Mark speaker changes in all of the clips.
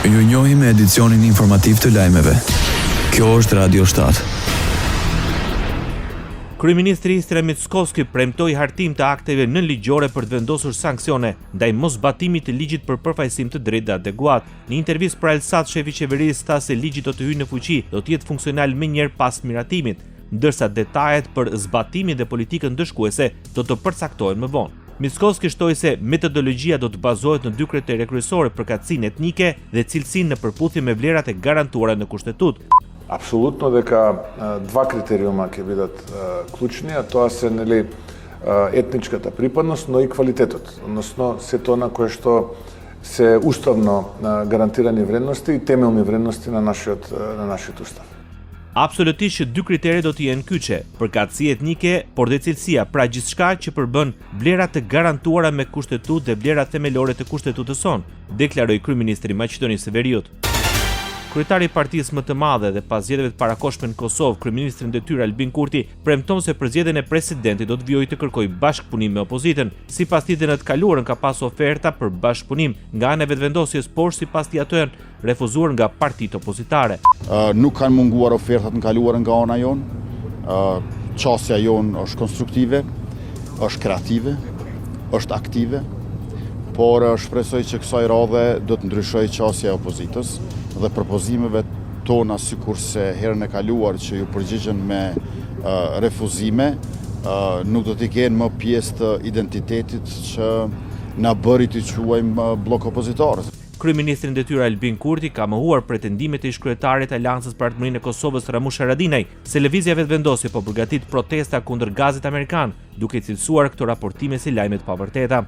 Speaker 1: Ju njohim me edicionin informativ të lajmeve. Kjo është Radio 7.
Speaker 2: Kryeministri Istria Mickoski premtoi hartim të akteve nënligjore për të vendosur sanksione ndaj mosbatimit të ligjit për përfaqësim të drejtë adekuat. Në intervistë për Elsat, shefi i qeverisë tha se ligji do të hyjë në fuqi, do të jetë funksional menjëherë pas miratimit, ndërsa detajet për zbatimin dhe politikën ndëshkuese do të përcaktohen më vonë. Mickoski shtoi se metodologjia do të bazohet në dy kritere kryesore: përkatësinë etnike dhe cilësinë në përputhje me vlerat e garantuara në kushtetutë.
Speaker 3: Apsolutno дека два критериума ќе бидат клучни, а тоа се етничката припадност, но и квалитетот, односно сето она кое што се уставно гарантирани вредности и темелни вредности на нашиот устав.
Speaker 2: Absolutisht që dy kriteri do të jenë kyçe, përkatësia etnike, por dhe cilësia, pra gjithçka që përbën vlerat të garantuara me kushtetutë dhe vlerat themelore të kushtetutës sonë, deklaroi kryeministri i Maqedonisë së Veriut. Kryetari i partisë më të madhe dhe pas zgjedhjeve të parakohshme në Kosovë, kryeministri në detyrë Albin Kurti premton se për zgjedhjen e presidentit do të vijojë të kërkojë bashkëpunim me opozitën. Sipas tij, në të kaluarën ka pas oferta për bashkëpunim nga ana e vetëvendosjes, por sipas tij ato janë refuzuar nga partitë opozitare.
Speaker 4: Nuk kanë munguar ofertat në kaluarën nga ana jonë. Qasja jonë është konstruktive, është kreative, është aktive, por shpresoj që kësaj radhe do të ndryshojë qasja e opozitës dhe propozimeve tona, sikurse herën e kaluar që ju përgjigjen me refuzime, nuk do t'i kenë më pjesë të identitetit që na bëri të quajmë blok opozitor.
Speaker 2: Kryeministri në detyrë Albin Kurti ka mohuar pretendimet e ish-kryetarit të Aleancës për Artëmërinë e Kosovës Ramush Haradinaj se lëvizja vetëvendosje po përgatit protesta kundër gazit amerikan, duke cilësuar këto raportime si lajme të pavërteta.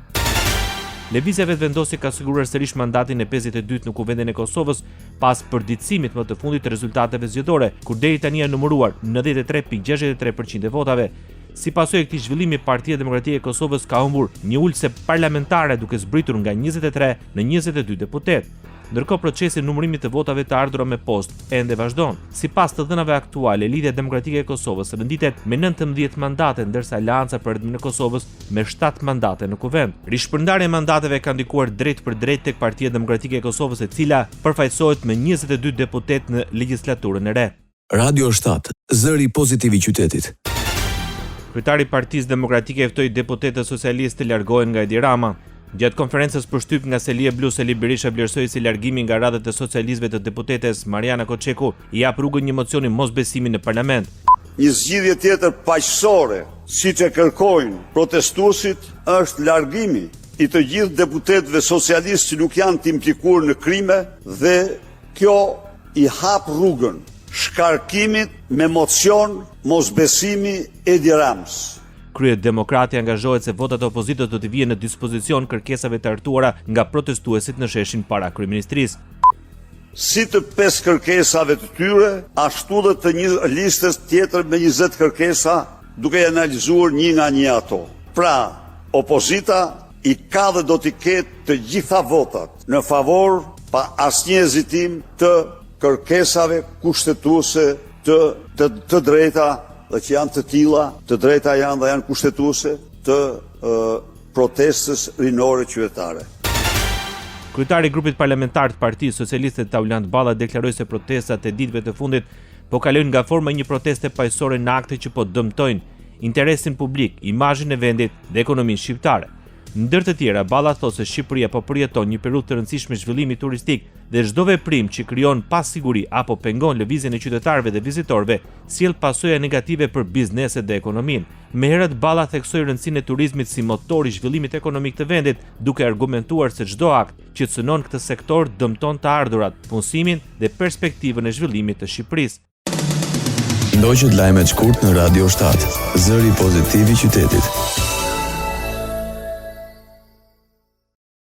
Speaker 2: Lëvizja vetëvendosje ka siguruar sërish mandatin e 52 në Kuvendin e Kosovës pas përditësimit më të fundit të rezultateve zgjedhore, kur deri tani janë numëruar 93.63% e votave. Si pasojë e këtij zhvillimi, Partia Demokratike e Kosovës ka humbur një ulse parlamentare duke zbritur nga 23 në 22 deputet. Ndërkohë procesi i numërimit të votave të ardhura me postë ende vazhdon. Sipas të dhënave aktuale, Lidhja Demokratike e Kosovës renditet me 19 mandate, ndërsa Aleanca për Artëmërinë e Kosovës me 7 mandate në kuvend. Rishpërndarja e mandateve ka ndikuar drejt për drejt tek Partia Demokratike e Kosovës, e cila përfaqësohet me 22 deputet në legjislaturën e re.
Speaker 1: Radio 7, zëri pozitiv i qytetit.
Speaker 2: Kryetari i Partisë Demokratike ftoi deputetët socialistë të largohen nga Edi Rama. Gjatë konferencës përshtyp nga Selie Blu, Seli Berisha vlerësoi si largimi nga radhët e socialistëve të deputetes Mariana Koçeku i jap rrugën një mocioni mosbesimi në parlament.
Speaker 5: Një zgjidhje tjetër paqësore, siç e kërkojnë protestuesit, është largimi i të gjithë deputetëve socialistë që nuk janë të implikuar në krime, dhe kjo i hap rrugën shkarkimit me mocion mosbesimi Edi Ramës.
Speaker 2: Kryedemokrati angazhohet se votat e opozitës do të vijnë në dispozicion kërkesave të artuara nga protestuesit në sheshin para kryeministrisë.
Speaker 5: Si të 5 kërkesave të tyre, ashtu dhe të një listës tjetër me 20 kërkesa, duke analizuar një nga një ato. Pra, opozita i ka dhe do t'i ketë të gjitha votat në favor pa asnjë hezitim të kërkesave kushtetuese të drejta, dhe që janë të tilla, të drejta janë dhe janë kushtetuese të protestës rinore qytetare.
Speaker 2: Kryetari i grupit parlamentar të Partisë Socialiste Taulant Balla deklaroi se protestat e ditëve të fundit po kalojnë nga forma një proteste paqësore në akte që po dëmtojnë interesin publik, imazhin e vendit dhe ekonominë shqiptare. Ndër të tjera, Balla thotë se Shqipëria po përjeton një periudhë të rëndësishme zhvillimi turistik dhe çdo veprim që krijon pasiguri apo pengon lëvizjen e qytetarëve dhe vizitorëve sjell pasoja negative për bizneset dhe ekonominë. Më herët Balla theksoi rëndësinë e turizmit si motor i zhvillimit ekonomik të vendit, duke argumentuar se çdo akt që cënon këtë sektor dëmton të ardhurat, punësimin dhe perspektivën e zhvillimit të Shqipërisë.
Speaker 1: Ndoqët lajmet shkurt në Radio 7, zëri pozitiv i qytetit.